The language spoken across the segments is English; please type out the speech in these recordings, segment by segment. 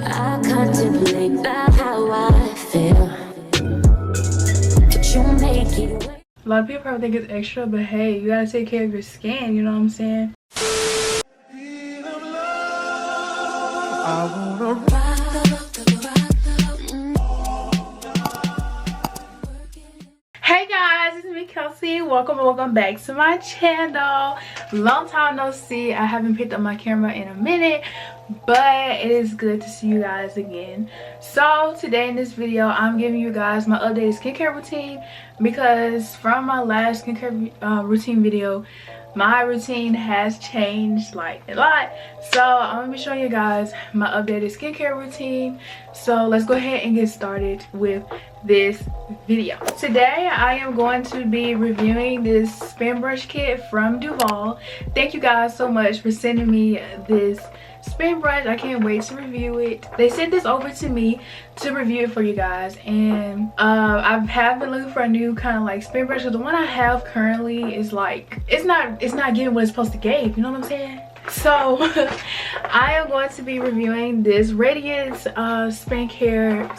I contemplate how I feel. But you make it. A lot of people probably think it's extra, but hey, you gotta take care of your skin, you know what I'm saying? Hey guys, it's me Kelci. Welcome back to my channel. Long time no see. I haven't picked up my camera in a minute, but it is good to see you guys again. So today in this video, I'm giving you guys my updated skincare routine, because from my last skincare routine video, my routine has changed like a lot. So I'm gonna be showing you guys my updated skincare routine. So let's go ahead and get started with this video. Today I am going to be reviewing this spin brush kit from Duvolle. Thank you guys so much for sending me this spin brush. I can't wait to review it. They sent this over to me to review it for you guys, and I have been looking for a new kind of like spin brush, because the one I have currently is like it's not getting what it's supposed to give, you know what I'm saying? So I am going to be reviewing this Radiance skincare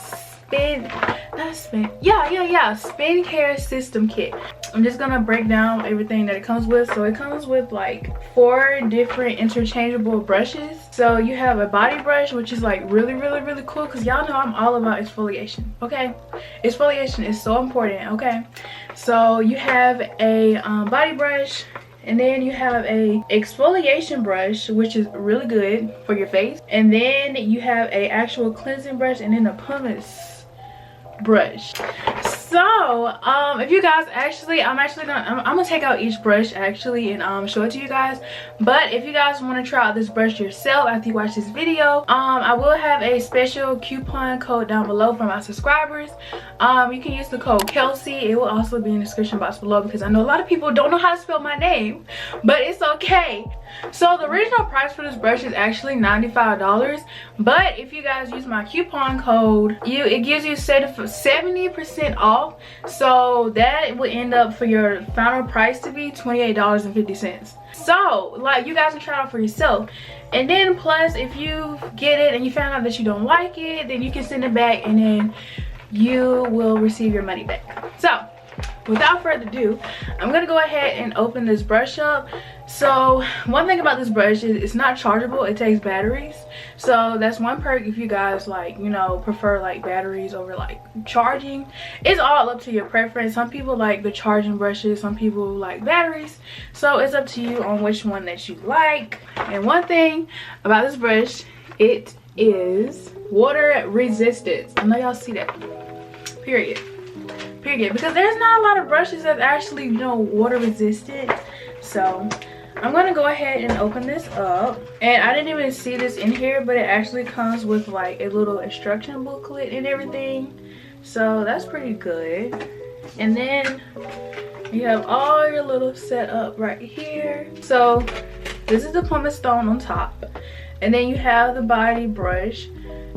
skincare system kit. I'm just gonna break down everything that it comes with. So it comes with like 4 different interchangeable brushes. So you have a body brush, which is like really cool, because y'all know I'm all about exfoliation. Okay, exfoliation is so important. Okay, so you have a body brush, and then you have a exfoliation brush, which is really good for your face, and then you have a actual cleansing brush, and then a pumice brush. So if you guys I'm gonna take out each brush actually and show it to you guys. But if you guys want to try out this brush yourself after you watch this video, I will have a special coupon code down below for my subscribers. You can use the code Kelci. It will also be in the description box below, because I know a lot of people don't know how to spell my name, but it's okay. So the original price for this brush is actually $95, but if you guys use my coupon code, it gives you 70% off. So that would end up for your final price to be $28.50. So like, you guys can try it out for yourself, and then plus if you get it and you find out that you don't like it, then you can send it back and then you will receive your money back. So without further ado, I'm gonna go ahead and open this brush up. So one thing about this brush is it's not chargeable. It takes batteries, so that's one perk if you guys like, you know, prefer like batteries over like charging. It's all up to your preference. Some people like the charging brushes, some people like batteries, so it's up to you on which one that you like. And one thing about this brush, it is water resistant. I know y'all see that, period, because there's not a lot of brushes that actually, you know, water resistant. So I'm gonna go ahead and open this up, and I didn't even see this in here, but it actually comes with like a little instruction booklet and everything, so that's pretty good. And then you have all your little setup right here. So this is the pumice stone on top, and then you have the body brush,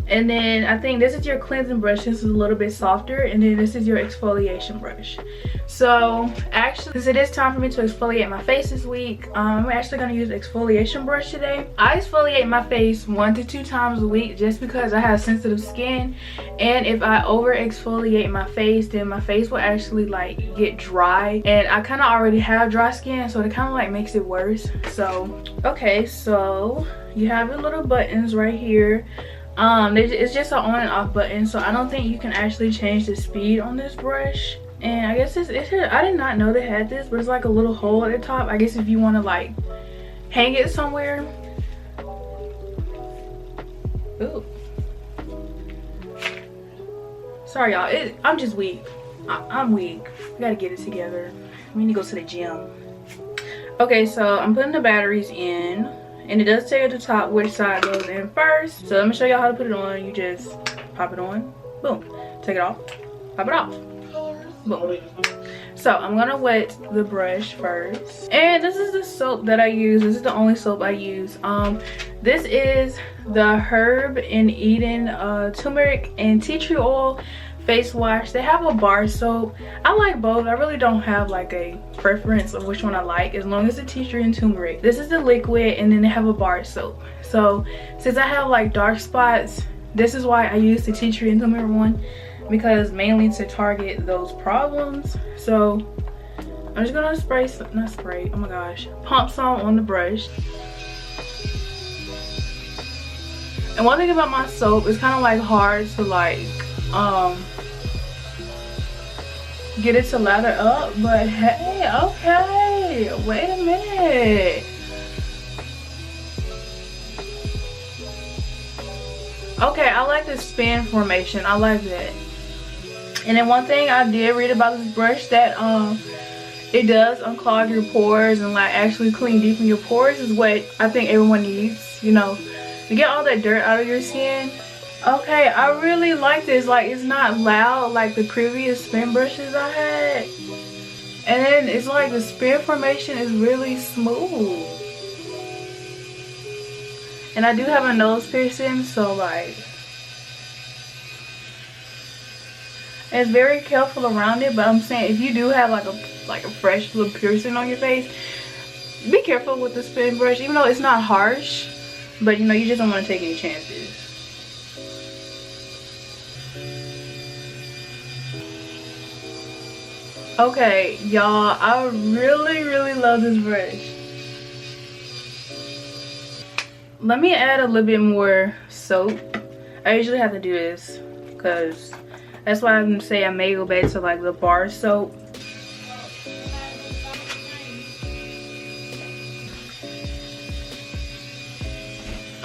and then I think this is your cleansing brush. This is a little bit softer, and then this is your exfoliation brush. So actually, since it is time for me to exfoliate my face this week, I'm actually going to use the exfoliation brush today. I exfoliate my face 1 to 2 times a week, just because I have sensitive skin, and if I over exfoliate my face, then my face will actually like get dry, and I kind of already have dry skin, so it kind of like makes it worse. So okay, so you have your little buttons right here. It's just an on and off button, so I don't think you can actually change the speed on this brush. And I guess I did not know they had this, but it's like a little hole at the top. I guess if you want to like hang it somewhere. Ooh, sorry y'all, I'm just weak. I'm weak. I gotta get it together. We need to go to the gym. Okay, so I'm putting the batteries in, and it does tell you at the top which side goes in first. So let me show y'all how to put it on. You just pop it on, boom, take it off, pop it off, boom. So I'm gonna wet the brush first, and this is the soap that I use. This is the only soap I use. This is the Herb and Eden turmeric and tea tree oil face wash. They have a bar soap. I like both. I really don't have like a preference of which one I like, as long as the tea tree and turmeric. This is the liquid, and then they have a bar soap. So since I have like dark spots This is why I use the tea tree and turmeric one, because mainly to target those problems. So I'm just gonna oh my gosh, pump some on the brush. And one thing about my soap, it's kind of like hard to like get it to lather up, but hey, okay, wait a minute. Okay, I like the spin formation. I like that. And then one thing I did read about this brush, that it does unclog your pores and like actually clean deep in your pores, is what I think everyone needs, you know, to get all that dirt out of your skin. Okay, I really like this. Like, it's not loud like the previous spin brushes I had. And then it's like the spin formation is really smooth. And I do have a nose piercing, so like, it's very careful around it. But I'm saying, if you do have like a fresh little piercing on your face, be careful with the spin brush, even though it's not harsh. But you know, you just don't want to take any chances. Okay, y'all, I really love this brush. Let me add a little bit more soap. I usually have to do this because that's why I'm gonna say I may go back to like the bar soap.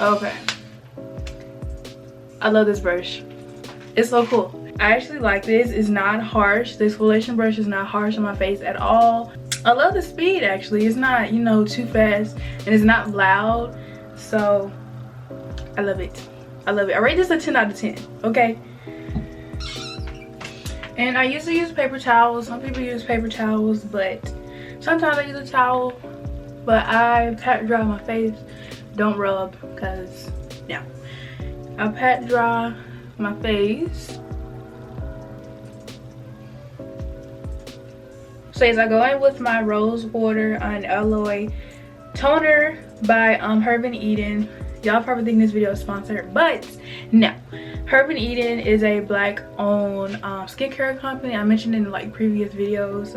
Okay, I love this brush. It's so cool. I actually like this. It's not harsh. The exfoliation brush is not harsh on my face at all. I love the speed actually. It's not, you know, too fast, and it's not loud. So I love it. I love it. I rate this a 10 out of 10. Okay. And I used to use paper towels. Some people use paper towels, but sometimes I use a towel. But I pat dry my face. Don't rub, because yeah. I pat dry my face. So as I go in with my Rose Water and Aloe Toner by Herb and Eden. Y'all probably think this video is sponsored, but no. Herb and Eden is a black owned skincare company. I mentioned in like previous videos,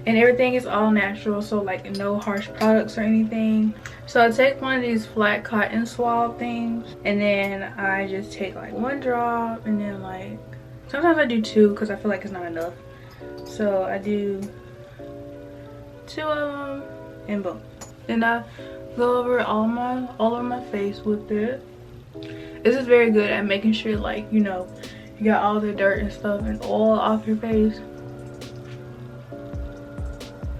and everything is all natural, so like no harsh products or anything. So I take one of these flat cotton swab things, and then I just take like one drop, and then like sometimes I do two because I feel like it's not enough. So I do two of them, and boom. Then I go over all over my face with it. This is very good at making sure, like, you know, you got all the dirt and stuff and oil off your face.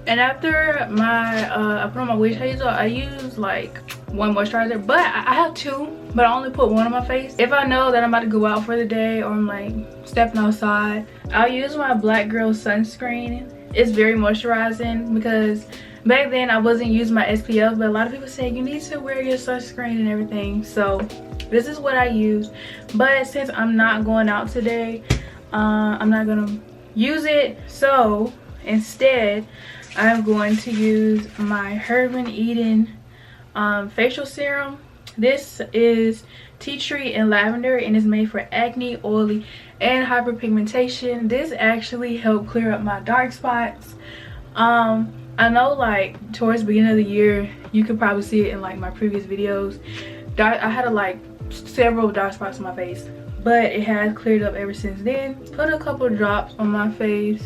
And after my I put on my witch hazel, I use like one moisturizer, but I have two, but I only put one on my face. If I know that I'm about to go out for the day, or I'm like stepping outside, I'll use my Black Girl sunscreen. It's very moisturizing, because back then I wasn't using my SPF, but a lot of people say you need to wear your sunscreen and everything. So this is what I use. But since I'm not going out today, I'm not gonna use it. So instead, I'm going to use my Herb and Eden facial serum. This is tea tree and lavender, and is made for acne, oily, and hyperpigmentation. This actually helped clear up my dark spots. I know like towards the beginning of the year, you could probably see it in like my previous videos, I had like several dark spots on my face, but it has cleared up ever since then. Put a couple drops on my face,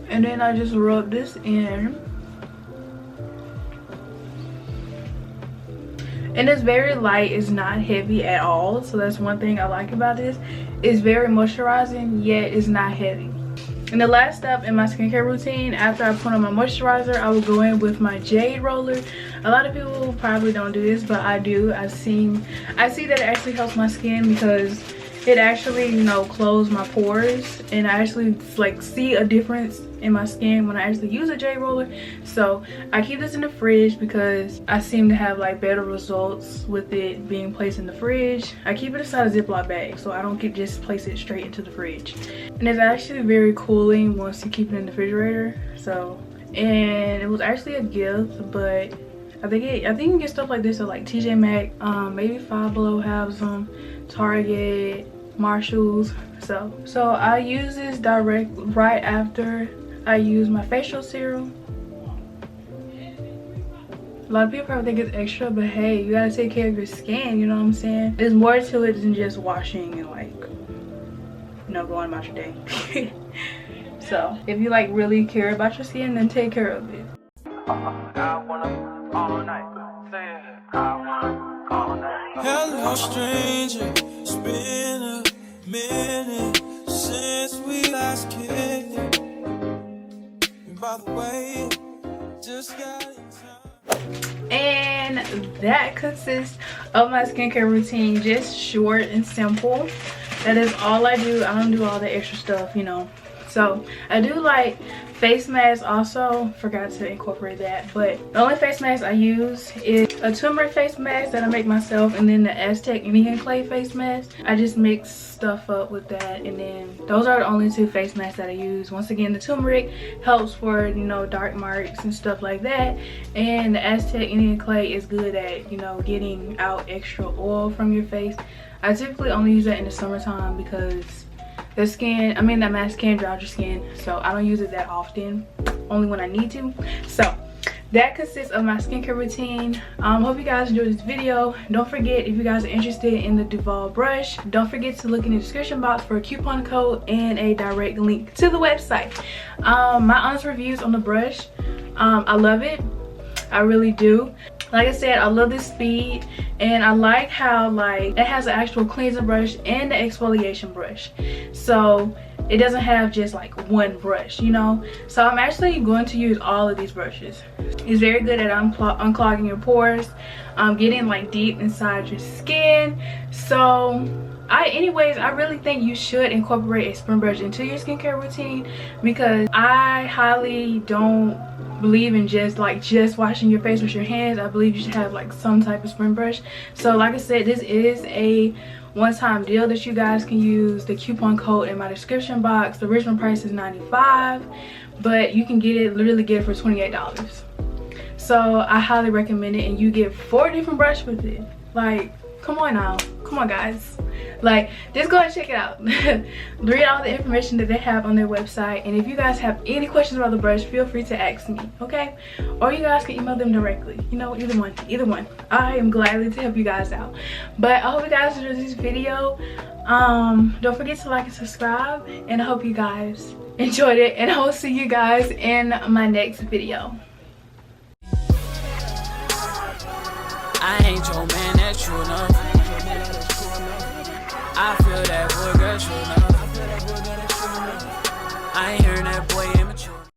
and then I just rub this in. And it's very light, it's not heavy at all. So that's one thing I like about this. It's very moisturizing, yet it's not heavy. And the last step in my skincare routine, after I put on my moisturizer, I will go in with my Jade Roller. A lot of people probably don't do this, but I do. I see that it actually helps my skin, because it actually, you know, close my pores, and I actually like see a difference in my skin when I actually use a Jade Roller. So I keep this in the fridge because I seem to have like better results with it being placed in the fridge. I keep it inside a Ziploc bag, so I don't just place it straight into the fridge. And it's actually very cooling once you keep it in the refrigerator. So, and it was actually a gift, but I think you can get stuff like this at like TJ Maxx, maybe Five Below has them, Target, Marshalls. So I use this direct right after I use my facial serum. A lot of people probably think it's extra, but hey, you gotta take care of your skin, you know what I'm saying? There's more to it than just washing and like, you know, going about your day. So if you like really care about your skin, then take care of it. Hello stranger, it's been a minute since we last kicked. And by the way, just got in time. And that consists of my skincare routine, just short and simple. That is all I do. I don't do all the extra stuff, you know. So I do like face masks also, forgot to incorporate that, but the only face mask I use is a turmeric face mask that I make myself, and then the Aztec Indian clay face mask. I just mix stuff up with that, and then those are the only two face masks that I use. Once again, the turmeric helps for, you know, dark marks and stuff like that, and the Aztec Indian clay is good at, you know, getting out extra oil from your face. I typically only use that in the summertime because that mask can dry out your skin, so I don't use it that often, only when I need to. So that consists of my skincare routine. Hope you guys enjoyed this video. Don't forget, if you guys are interested in the Duvolle brush, don't forget to look in the description box for a coupon code and a direct link to the website. My honest reviews on the brush, I love it, I really do. Like I said, I love this speed, and I like how like it has an actual cleanser brush and the exfoliation brush, so it doesn't have just like one brush, you know. So I'm actually going to use all of these brushes. It's very good at unclogging your pores, getting like deep inside your skin. So anyways, I really think you should incorporate a spring brush into your skincare routine, because I highly don't believe in just washing your face with your hands. I believe you should have like some type of spring brush. So like I said, this is a one-time deal that you guys can use. The coupon code in my description box. The original price is $95, but you can literally get it for $28. So I highly recommend it, and you get 4 different brushes with it. Like, come on now, come on guys, like just go and check it out. Read all the information that they have on their website, and if you guys have any questions about the brush, feel free to ask me, okay? Or you guys can email them directly, you know, either one. I am gladly to help you guys out. But I hope you guys enjoyed this video. Don't forget to like and subscribe, and I hope you guys enjoyed it, and I will see you guys in my next video. I ain't your man, that's true enough. I feel that boy, girl, true enough. I ain't hearing that boy